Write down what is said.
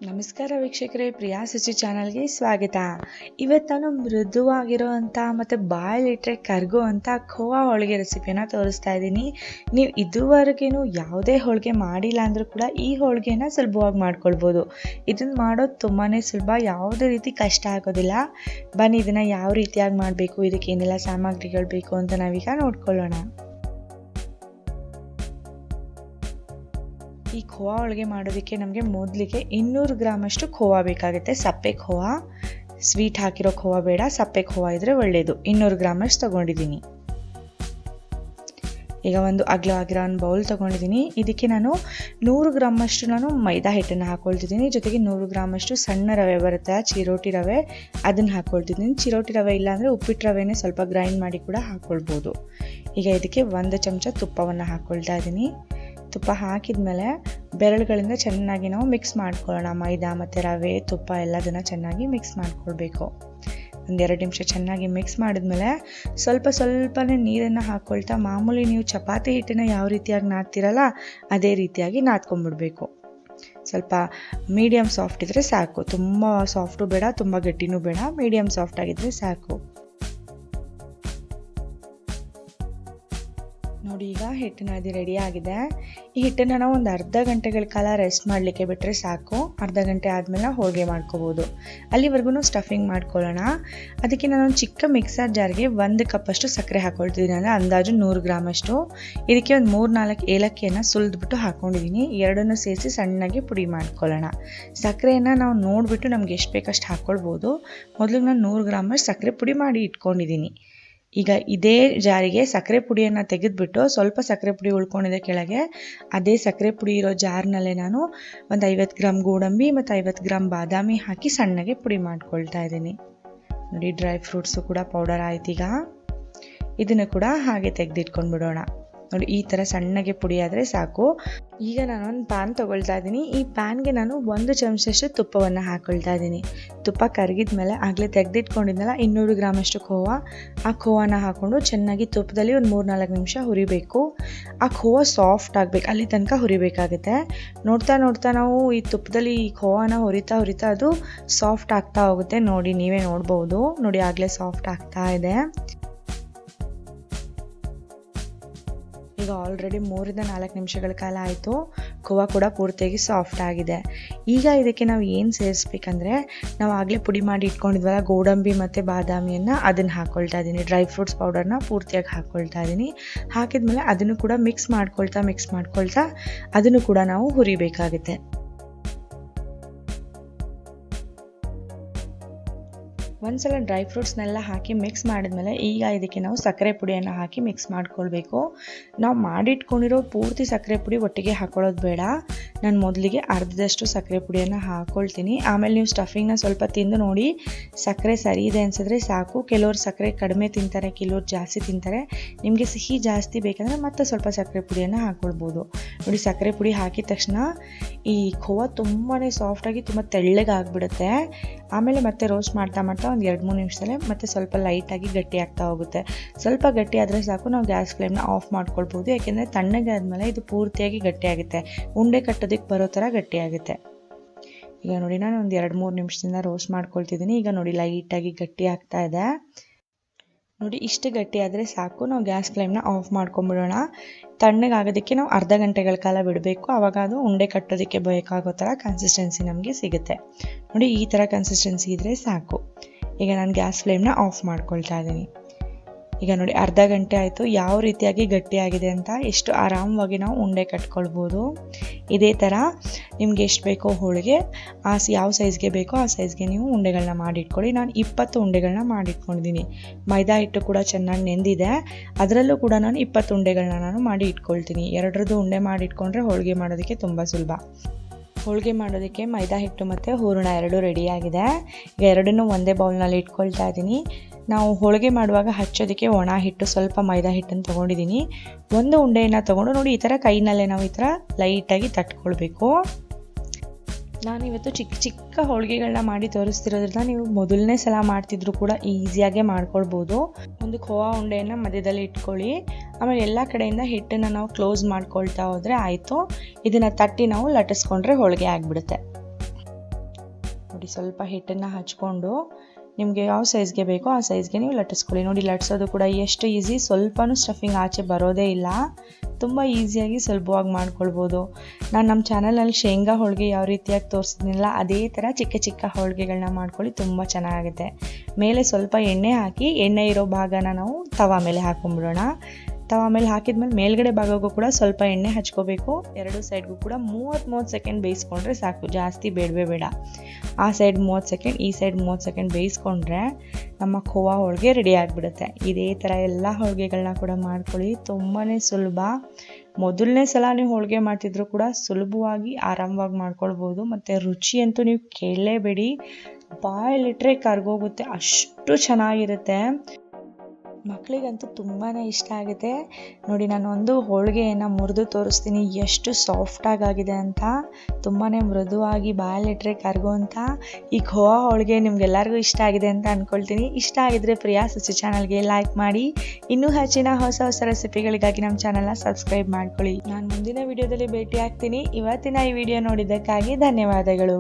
ನಮಸ್ಕಾರ ವೀಕ್ಷಕರೇ, ಪ್ರಿಯಾ ಸುಚಿ ಚಾನಲ್ಗೆ ಸ್ವಾಗತ. ಇವತ್ತು ನಾನು ಮೃದುವಾಗಿರೋವಂಥ ಮತ್ತು ಬಾಯಲ್ಲಿಟ್ಟರೆ ಕರಗುವಂಥ ಖೋವಾ ಹೋಳಿಗೆ ರೆಸಿಪಿಯನ್ನು ತೋರಿಸ್ತಾ ಇದ್ದೀನಿ. ನೀವು ಇದುವರೆಗೇನು ಯಾವುದೇ ಹೋಳಿಗೆ ಮಾಡಿಲ್ಲ ಅಂದರೂ ಕೂಡ ಈ ಹೋಳಿಗೆನ ಸುಲಭವಾಗಿ ಮಾಡ್ಕೊಳ್ಬೋದು. ಇದನ್ನು ಮಾಡೋದು ತುಂಬಾ ಸುಲಭ, ಯಾವುದೇ ರೀತಿ ಕಷ್ಟ ಆಗೋದಿಲ್ಲ. ಬನ್ನಿ ಇದನ್ನು ಯಾವ ರೀತಿಯಾಗಿ ಮಾಡಬೇಕು, ಇದಕ್ಕೆ ಏನೆಲ್ಲ ಸಾಮಗ್ರಿಗಳು ಬೇಕು ಅಂತ ನಾವೀಗ ನೋಡ್ಕೊಳ್ಳೋಣ. ಈ ಖೋವಾ ಹೋಳಿಗೆ ಮಾಡೋದಕ್ಕೆ ನಮಗೆ ಮೊದಲಿಗೆ 200 ಗ್ರಾಮಷ್ಟು ಖೋವಾ ಬೇಕಾಗುತ್ತೆ. ಸಪ್ಪೆ ಖೋವಾ, ಸ್ವೀಟ್ ಹಾಕಿರೋ ಖೋವಾ ಬೇಡ, ಸಪ್ಪೆ ಖೋವಾ ಇದ್ರೆ ಒಳ್ಳೆಯದು. 200 ಗ್ರಾಮಷ್ಟು ತೊಗೊಂಡಿದ್ದೀನಿ. ಈಗ ಒಂದು ಅಗಲವಾಗಿರೋ ಒಂದು ಬೌಲ್ ತೊಗೊಂಡಿದ್ದೀನಿ. ಇದಕ್ಕೆ ನಾನು 100 ಗ್ರಾಮಷ್ಟು ಮೈದಾ ಹಿಟ್ಟನ್ನು ಹಾಕ್ಕೊಳ್ತಿದ್ದೀನಿ. ಜೊತೆಗೆ 100 ಗ್ರಾಮಷ್ಟು ಸಣ್ಣ ರವೆ ಬರುತ್ತೆ, ಚಿರೋಟಿ ರವೆ, ಅದನ್ನು ಹಾಕ್ಕೊಳ್ತಿದ್ದೀನಿ. ಚಿರೋಟಿ ರವೆ ಇಲ್ಲಾಂದರೆ ಉಪ್ಪಿಟ್ಟು ರವೆನೇ ಸ್ವಲ್ಪ ಗ್ರೈಂಡ್ ಮಾಡಿ ಕೂಡ ಹಾಕ್ಕೊಳ್ಬೋದು. ಈಗ ಇದಕ್ಕೆ 1 ಚಮಚ ತುಪ್ಪವನ್ನು ಹಾಕ್ಕೊಳ್ತಾ ಇದ್ದೀನಿ. ತುಪ್ಪ ಹಾಕಿದ ಮೇಲೆ ಬೆರಳುಗಳಿಂದ ಚೆನ್ನಾಗಿ ನಾವು ಮಿಕ್ಸ್ ಮಾಡ್ಕೊಳ್ಳೋಣ. ಮೈದಾ ಮತ್ತು ರವೆ, ತುಪ್ಪ ಎಲ್ಲದನ್ನು ಚೆನ್ನಾಗಿ ಮಿಕ್ಸ್ ಮಾಡ್ಕೊಳ್ಬೇಕು. 1-2 ನಿಮಿಷ ಚೆನ್ನಾಗಿ ಮಿಕ್ಸ್ ಮಾಡಿದ್ಮೇಲೆ ಸ್ವಲ್ಪನೇ ನೀರನ್ನು ಹಾಕ್ಕೊಳ್ತಾ, ಮಾಮೂಲಿ ನೀವು ಚಪಾತಿ ಹಿಟ್ಟನ್ನು ಯಾವ ರೀತಿಯಾಗಿ ನಾದ್ತಿರಲ್ಲ ಅದೇ ರೀತಿಯಾಗಿ ನಾದ್ಕೊಂಡ್ಬಿಡ್ಬೇಕು. ಸ್ವಲ್ಪ ಮೀಡಿಯಮ್ ಸಾಫ್ಟ್ ಇದ್ದರೆ ಸಾಕು, ತುಂಬ ಸಾಫ್ಟು ಬೇಡ, ತುಂಬ ಗಟ್ಟಿನೂ ಬೇಡ, ಮೀಡಿಯಮ್ ಸಾಫ್ಟ್ ಆಗಿದ್ದರೆ ಸಾಕು. ನೋಡಿ, ಈಗ ಹಿಟ್ಟು ನಾದಿ ರೆಡಿ ಆಗಿದೆ. ಈ ಹಿಟ್ಟನ್ನು ನಾವು ಒಂದು ಅರ್ಧ ಗಂಟೆಗಳ ಕಾಲ ರೆಸ್ಟ್ ಮಾಡಲಿಕ್ಕೆ ಬಿಟ್ಟರೆ ಸಾಕು. ಅರ್ಧ ಗಂಟೆ ಆದಮೇಲೆ ಹೋಳಿಗೆ ಮಾಡ್ಕೋಬೋದು. ಅಲ್ಲಿವರೆಗೂ ಸ್ಟಫಿಂಗ್ ಮಾಡ್ಕೊಳ್ಳೋಣ. ಅದಕ್ಕೆ ನಾನೊಂದು ಚಿಕ್ಕ ಮಿಕ್ಸರ್ ಜಾರ್ಗೆ 1 ಕಪ್ಪಷ್ಟು ಸಕ್ಕರೆ ಹಾಕ್ಕೊಳ್ತಿದ್ದೀನಿ, ಅಂದರೆ ಅಂದಾಜು 100 ಗ್ರಾಮಷ್ಟು. ಇದಕ್ಕೆ ಒಂದು 3-4 ಏಲಕ್ಕಿಯನ್ನು ಸುಲಿದ್ಬಿಟ್ಟು ಹಾಕ್ಕೊಂಡಿದ್ದೀನಿ. ಎರಡನ್ನೂ ಸೇರಿಸಿ ಸಣ್ಣಗೆ ಪುಡಿ ಮಾಡ್ಕೊಳ್ಳೋಣ. ಸಕ್ಕರೆಯನ್ನು ನಾವು ನೋಡಿಬಿಟ್ಟು ನಮ್ಗೆ ಎಷ್ಟು ಬೇಕಷ್ಟು ಹಾಕ್ಕೊಳ್ಬೋದು. ಮೊದಲಿಗೆ ನಾನು 100 ಗ್ರಾಮಷ್ಟು ಸಕ್ಕರೆ ಪುಡಿ ಮಾಡಿ ಇಟ್ಕೊಂಡಿದ್ದೀನಿ. ಈಗ ಇದೇ ಜಾರಿಗೆ ಸಕ್ಕರೆ ಪುಡಿಯನ್ನು ತೆಗೆದುಬಿಟ್ಟು ಸ್ವಲ್ಪ ಸಕ್ಕರೆ ಪುಡಿ ಉಳ್ಕೊಂಡಿದೆ ಕೆಳಗೆ, ಅದೇ ಸಕ್ಕರೆ ಪುಡಿ ಇರೋ ಜಾರ್ನಲ್ಲೇ ನಾನು ಒಂದು 50 ಗ್ರಾಮ್ ಗೋಡಂಬಿ ಮತ್ತು 50 ಗ್ರಾಮ್ ಬಾದಾಮಿ ಹಾಕಿ ಸಣ್ಣಗೆ ಪುಡಿ ಮಾಡ್ಕೊಳ್ತಾ ಇದ್ದೀನಿ. ನೋಡಿ, ಡ್ರೈ ಫ್ರೂಟ್ಸು ಕೂಡ ಪೌಡರ್ ಆಯ್ತು. ಈಗ ಇದನ್ನು ಕೂಡ ಹಾಗೆ ತೆಗೆದಿಟ್ಕೊಂಡ್ಬಿಡೋಣ. ನೋಡಿ, ಈ ಥರ ಸಣ್ಣಗೆ ಪುಡಿ ಆದರೆ ಸಾಕು. ಈಗ ನಾನು ಒಂದು ಪ್ಯಾನ್ ತೊಗೊಳ್ತಾ ಇದ್ದೀನಿ. ಈ ಪ್ಯಾನ್ಗೆ ನಾನು 1 ಚಮಚಷ್ಟು ತುಪ್ಪವನ್ನು ಹಾಕ್ಕೊಳ್ತಾ ಇದ್ದೀನಿ. ತುಪ್ಪ ಕರಗಿದ ಮೇಲೆ ಆಗಲೇ ತೆಗೆದಿಟ್ಕೊಂಡಿದ್ನಲ್ಲ 200 ಗ್ರಾಮಷ್ಟು ಖೋವಾ, ಆ ಖೋವಾನ ಹಾಕ್ಕೊಂಡು ಚೆನ್ನಾಗಿ ತುಪ್ಪದಲ್ಲಿ ಒಂದು 3-4 ನಿಮಿಷ ಹುರಿಬೇಕು. ಆ ಖೋವಾ ಸಾಫ್ಟ್ ಆಗಬೇಕು, ಅಲ್ಲಿ ತನಕ ಹುರಿಬೇಕಾಗುತ್ತೆ. ನೋಡ್ತಾ ನಾವು ಈ ತುಪ್ಪದಲ್ಲಿ ಈ ಖೋವಾನ ಹುರಿತಾ ಅದು ಸಾಫ್ಟ್ ಆಗ್ತಾ ಹೋಗುತ್ತೆ. ನೋಡಿ, ನೀವೇ ನೋಡ್ಬೋದು. ನೋಡಿ, ಆಗಲೇ ಸಾಫ್ಟ್ ಆಗ್ತಾ ಇದೆ. ಈಗ ಆಲ್ರೆಡಿ 3-4 ನಿಮಿಷಗಳ ಕಾಲ ಆಯಿತು. ಖೋವಾ ಕೂಡ ಪೂರ್ತಿಯಾಗಿ ಸಾಫ್ಟ್ ಆಗಿದೆ. ಈಗ ಇದಕ್ಕೆ ನಾವು ಏನು ಸೇರಿಸ್ಬೇಕಂದ್ರೆ, ನಾವು ಆಗಲೇ ಪುಡಿ ಮಾಡಿ ಇಟ್ಕೊಂಡಿದ್ವಲ್ಲ ಗೋಡಂಬಿ ಮತ್ತು ಬಾದಾಮಿಯನ್ನು, ಅದನ್ನು ಹಾಕ್ಕೊಳ್ತಾ ಇದ್ದೀನಿ. ಡ್ರೈ ಫ್ರೂಟ್ಸ್ ಪೌಡರ್ನ ಪೂರ್ತಿಯಾಗಿ ಹಾಕ್ಕೊಳ್ತಾ ಇದ್ದೀನಿ. ಹಾಕಿದ್ಮೇಲೆ ಅದನ್ನು ಕೂಡ ಮಿಕ್ಸ್ ಮಾಡ್ಕೊಳ್ತಾ ಅದನ್ನು ಕೂಡ ನಾವು ಹುರಿಬೇಕಾಗುತ್ತೆ. ಒಂದ್ಸಲ ಡ್ರೈ ಫ್ರೂಟ್ಸ್ನೆಲ್ಲ ಹಾಕಿ ಮಿಕ್ಸ್ ಮಾಡಿದ್ಮೇಲೆ ಈಗ ಇದಕ್ಕೆ ನಾವು ಸಕ್ಕರೆ ಪುಡಿಯನ್ನು ಹಾಕಿ ಮಿಕ್ಸ್ ಮಾಡ್ಕೊಳ್ಬೇಕು. ನಾವು ಮಾಡಿಟ್ಕೊಂಡಿರೋ ಪೂರ್ತಿ ಸಕ್ಕರೆ ಪುಡಿ ಒಟ್ಟಿಗೆ ಹಾಕೊಳ್ಳೋದು ಬೇಡ. ನಾನು ಮೊದಲಿಗೆ ಅರ್ಧದಷ್ಟು ಸಕ್ಕರೆ ಪುಡಿಯನ್ನು ಹಾಕ್ಕೊಳ್ತೀನಿ. ಆಮೇಲೆ ನೀವು ಸ್ಟಫಿಂಗ್ನ ಸ್ವಲ್ಪ ತಿಂದು ನೋಡಿ, ಸಕ್ಕರೆ ಸರಿ ಇದೆ ಅನಿಸಿದ್ರೆ ಸಾಕು. ಕೆಲವರು ಸಕ್ಕರೆ ಕಡಿಮೆ ತಿಂತಾರೆ, ಕೆಲವರು ಜಾಸ್ತಿ ತಿಂತಾರೆ. ನಿಮಗೆ ಸಿಹಿ ಜಾಸ್ತಿ ಬೇಕಂದರೆ ಮತ್ತೆ ಸ್ವಲ್ಪ ಸಕ್ಕರೆ ಪುಡಿಯನ್ನು ಹಾಕ್ಕೊಳ್ಬೋದು. ನೋಡಿ, ಸಕ್ಕರೆ ಪುಡಿ ಹಾಕಿದ ತಕ್ಷಣ ಈ ಖೋವಾ ತುಂಬಾ ಸಾಫ್ಟಾಗಿ ತುಂಬ ತೆಳ್ಳಗೆ ಆಗಿಬಿಡುತ್ತೆ. ಆಮೇಲೆ ಮತ್ತೆ ರೋಸ್ಟ್ ಮಾಡ್ತಾ ಒಂದು 2-3 ನಿಮಿಷದಲ್ಲೇ ಮತ್ತೆ ಸ್ವಲ್ಪ ಲೈಟಾಗಿ ಗಟ್ಟಿ ಆಗ್ತಾ ಹೋಗುತ್ತೆ. ಸ್ವಲ್ಪ ಗಟ್ಟಿ ಆದರೆ ಸಾಕು, ನಾವು ಗ್ಯಾಸ್ ಫ್ಲೇಮ್ನ ಆಫ್ ಮಾಡ್ಕೊಳ್ಬೋದು. ಯಾಕೆಂದರೆ ತಣ್ಣಗೆ ಆದಮೇಲೆ ಇದು ಪೂರ್ತಿಯಾಗಿ ಗಟ್ಟಿಯಾಗುತ್ತೆ, ಉಂಡೆ ಕಟ್ಟೋದಕ್ಕೆ ಬರೋ ಥರ ಗಟ್ಟಿಯಾಗುತ್ತೆ. ಈಗ ನೋಡಿ, ನಾನು ಒಂದು 2-3 ನಿಮಿಷದಿಂದ ರೋಸ್ಟ್ ಮಾಡ್ಕೊಳ್ತಿದ್ದೀನಿ. ಈಗ ನೋಡಿ, ಲೈಟಾಗಿ ಗಟ್ಟಿ ಆಗ್ತಾ ಇದೆ. ನೋಡಿ, ಇಷ್ಟು ಗಟ್ಟಿ ಆದರೆ ಸಾಕು. ನಾವು ಗ್ಯಾಸ್ ಫ್ಲೇಮ್ನ ಆಫ್ ಮಾಡ್ಕೊಂಬಿಡೋಣ. ತಣ್ಣಗಾಗೋದಕ್ಕೆ ನಾವು ಅರ್ಧ ಗಂಟೆಗಳ ಕಾಲ ಬಿಡಬೇಕು. ಆವಾಗ ಅದು ಉಂಡೆ ಕಟ್ಟೋದಕ್ಕೆ ಬೇಕಾಗೋ ಥರ ಕನ್ಸಿಸ್ಟೆನ್ಸಿ ನಮಗೆ ಸಿಗುತ್ತೆ. ನೋಡಿ, ಈ ಥರ ಕನ್ಸಿಸ್ಟೆನ್ಸಿ ಇದ್ದರೆ ಸಾಕು. ಈಗ ನಾನು ಗ್ಯಾಸ್ ಫ್ಲೇಮ್ನ ಆಫ್ ಮಾಡ್ಕೊಳ್ತಾ ಇದ್ದೀನಿ. ಈಗ ನೋಡಿ, ಅರ್ಧ ಗಂಟೆ ಆಯಿತು. ಯಾವ ರೀತಿಯಾಗಿ ಗಟ್ಟಿಯಾಗಿದೆ ಅಂತ, ಎಷ್ಟು ಆರಾಮವಾಗಿ ನಾವು ಉಂಡೆ ಕಟ್ಕೊಳ್ಬೋದು. ಇದೇ ಥರ ನಿಮ್ಗೆ ಎಷ್ಟು ಬೇಕೋ ಹೋಳಿಗೆ, ಯಾವ ಸೈಜ್ಗೆ ಬೇಕೋ ಆ ಸೈಜ್ಗೆ ನೀವು ಉಂಡೆಗಳನ್ನ ಮಾಡಿಟ್ಕೊಳ್ಳಿ. ನಾನು 20 ಉಂಡೆಗಳನ್ನ ಮಾಡಿಟ್ಕೊಂಡಿದ್ದೀನಿ. ಮೈದಾ ಹಿಟ್ಟು ಕೂಡ ಚೆನ್ನಾಗಿ ನೆಂದಿದೆ, ಅದರಲ್ಲೂ ಕೂಡ ನಾನು 20 ಉಂಡೆಗಳನ್ನ ನಾನು ಮಾಡಿ ಇಟ್ಕೊಳ್ತೀನಿ. 2 ಉಂಡೆ ಮಾಡಿಟ್ಕೊಂಡ್ರೆ ಹೋಳಿಗೆ ಮಾಡೋದಕ್ಕೆ ತುಂಬ ಸುಲಭ. ಹೋಳಿಗೆ ಮಾಡೋದಕ್ಕೆ ಮೈದಾ ಹಿಟ್ಟು ಮತ್ತು ಹೂರಣ 2 ರೆಡಿಯಾಗಿದೆ. ಈಗ ಎರಡನ್ನೂ ಒಂದೇ ಬೌಲ್ನಲ್ಲಿ ಇಟ್ಕೊಳ್ತಾ ಇದ್ದೀನಿ. ನಾವು ಹೋಳಿಗೆ ಮಾಡುವಾಗ ಹಚ್ಚೋದಕ್ಕೆ ಒಣ ಹಿಟ್ಟು ಸ್ವಲ್ಪ ಮೈದಾ ಹಿಟ್ಟನ್ನು ತೊಗೊಂಡಿದ್ದೀನಿ. 1 ಉಂಡೆಯನ್ನು ತೊಗೊಂಡು ನೋಡಿ, ಈ ಥರ ಕೈನಲ್ಲೇ ನಾವು ಈ ಥರ ಲೈಟಾಗಿ ತಟ್ಕೊಳ್ಬೇಕು. ನಾನಿವತ್ತು ಚಿಕ್ಕ ಹೋಳಿಗೆಗಳನ್ನ ಮಾಡಿ ತೋರಿಸ್ತಿರೋದ್ರಿಂದ ನೀವು ಮೊದಲನೇ ಸಲ ಮಾಡ್ತಿದ್ರು ಕೂಡ ಈಸಿಯಾಗೆ ಮಾಡ್ಕೊಳ್ಬೋದು. ಒಂದು ಖೋವಾ ಉಂಡೆಯನ್ನು ಮಧ್ಯದಲ್ಲಿ ಇಟ್ಕೊಳ್ಳಿ. ಆಮೇಲೆ ಎಲ್ಲ ಕಡೆಯಿಂದ ಹಿಟ್ಟನ್ನು ನಾವು ಕ್ಲೋಸ್ ಮಾಡ್ಕೊಳ್ತಾ ಹೋದರೆ ಆಯಿತು. ಇದನ್ನು ತಟ್ಟಿ ನಾವು ಲಟ್ಟಿಸ್ಕೊಂಡ್ರೆ ಹೋಳಿಗೆ ಆಗಿಬಿಡುತ್ತೆ. ನೋಡಿ ಸ್ವಲ್ಪ ಹಿಟ್ಟನ್ನು ಹಚ್ಕೊಂಡು ನಿಮಗೆ ಯಾವ ಸೈಜ್ಗೆ ಬೇಕೋ ಆ ಸೈಜ್ಗೆ ನೀವು ಲಟ್ಟಿಸ್ಕೊಳ್ಳಿ. ನೋಡಿ ಲಟ್ಸೋದು ಕೂಡ ಎಷ್ಟು ಈಸಿ, ಸ್ವಲ್ಪನೂ ಸ್ಟಫಿಂಗ್ ಆಚೆ ಬರೋದೇ ಇಲ್ಲ, ತುಂಬ ಈಸಿಯಾಗಿ ಸುಲಭವಾಗಿ ಮಾಡ್ಕೊಳ್ಬೋದು. ನಾನು ನಮ್ಮ ಚಾನಲಲ್ಲಿ ಶೇಂಗಾ ಹೋಳಿಗೆ ಯಾವ ರೀತಿಯಾಗಿ ತೋರಿಸಿದ್ನಿಲ್ಲ ಅದೇ ಥರ ಚಿಕ್ಕ ಚಿಕ್ಕ ಹೋಳಿಗೆಗಳನ್ನ ಮಾಡ್ಕೊಳ್ಳಿ, ತುಂಬ ಚೆನ್ನಾಗುತ್ತೆ. ಮೇಲೆ ಸ್ವಲ್ಪ ಎಣ್ಣೆ ಹಾಕಿ, ಎಣ್ಣೆ ಇರೋ ಭಾಗನ ನಾವು ತವಾ ಮೇಲೆ ಹಾಕೊಂಡ್ಬಿಡೋಣ. ತವಾ ಮೇಲೆ ಹಾಕಿದ್ಮೇಲೆ ಮೇಲ್ಗಡೆ ಭಾಗಕ್ಕೂ ಕೂಡ ಸ್ವಲ್ಪ ಎಣ್ಣೆ ಹಚ್ಕೋಬೇಕು. ಎರಡು ಸೈಡ್ಗೂ ಕೂಡ 30 ಸೆಕೆಂಡ್ ಬೇಯಿಸ್ಕೊಂಡ್ರೆ ಸಾಕು, ಜಾಸ್ತಿ ಬೇಡವೇ ಬೇಡ. ಆ ಸೈಡ್ 30 ಸೆಕೆಂಡ್, ಈ ಸೈಡ್ 30 ಸೆಕೆಂಡ್ ಬೇಯಿಸ್ಕೊಂಡ್ರೆ ನಮ್ಮ ಖೋವಾ ಹೋಳಿಗೆ ರೆಡಿ ಆಗಿಬಿಡುತ್ತೆ. ಇದೇ ಥರ ಎಲ್ಲ ಹೋಳಿಗೆಗಳನ್ನ ಕೂಡ ಮಾಡ್ಕೊಳ್ಳಿ, ತುಂಬಾ ಸುಲಭ. ಮೊದಲನೇ ಸಲ ನೀವು ಹೋಳಿಗೆ ಮಾಡ್ತಿದ್ರು ಕೂಡ ಸುಲಭವಾಗಿ ಆರಾಮವಾಗಿ ಮಾಡ್ಕೊಳ್ಬೋದು. ಮತ್ತು ರುಚಿ ಅಂತೂ ನೀವು ಕೇಳಲೇಬೇಡಿ, ಬಾಯಲ್ಲಿಟ್ಟರೆ ಕರ್ಗೋಗುತ್ತೆ, ಅಷ್ಟು ಚೆನ್ನಾಗಿರುತ್ತೆ. ಮಕ್ಕಳಿಗಂತೂ ತುಂಬಾ ಇಷ್ಟ ಆಗುತ್ತೆ. ನೋಡಿ ನಾನು ಒಂದು ಹೋಳಿಗೆಯನ್ನು ಮುರಿದು ತೋರಿಸ್ತೀನಿ ಎಷ್ಟು ಸಾಫ್ಟಾಗಿದೆ ಅಂತ, ತುಂಬಾ ಮೃದುವಾಗಿ ಬಾಯಲ್ಲಿಟ್ಟರೆ ಕರಗುವಂಥ ಈ ಖೋವಾ ಹೋಳಿಗೆ ನಿಮ್ಗೆಲ್ಲರಿಗೂ ಇಷ್ಟ ಆಗಿದೆ ಅಂತ ಅಂದ್ಕೊಳ್ತೀನಿ. ಇಷ್ಟ ಆಗಿದ್ರೆ ಪ್ರಿಯಾ ಸುಚಿ ಚಾನಲ್ಗೆ ಲೈಕ್ ಮಾಡಿ, ಇನ್ನೂ ಹೆಚ್ಚಿನ ಹೊಸ ಹೊಸ ರೆಸಿಪಿಗಳಿಗಾಗಿ ನಮ್ಮ ಚಾನಲ್ನ ಸಬ್ಸ್ಕ್ರೈಬ್ ಮಾಡ್ಕೊಳ್ಳಿ. ನಾನು ಮುಂದಿನ ವಿಡಿಯೋದಲ್ಲಿ ಭೇಟಿ ಆಗ್ತೀನಿ. ಇವತ್ತಿನ ಈ ವಿಡಿಯೋ ನೋಡಿದ್ದಕ್ಕಾಗಿ ಧನ್ಯವಾದಗಳು.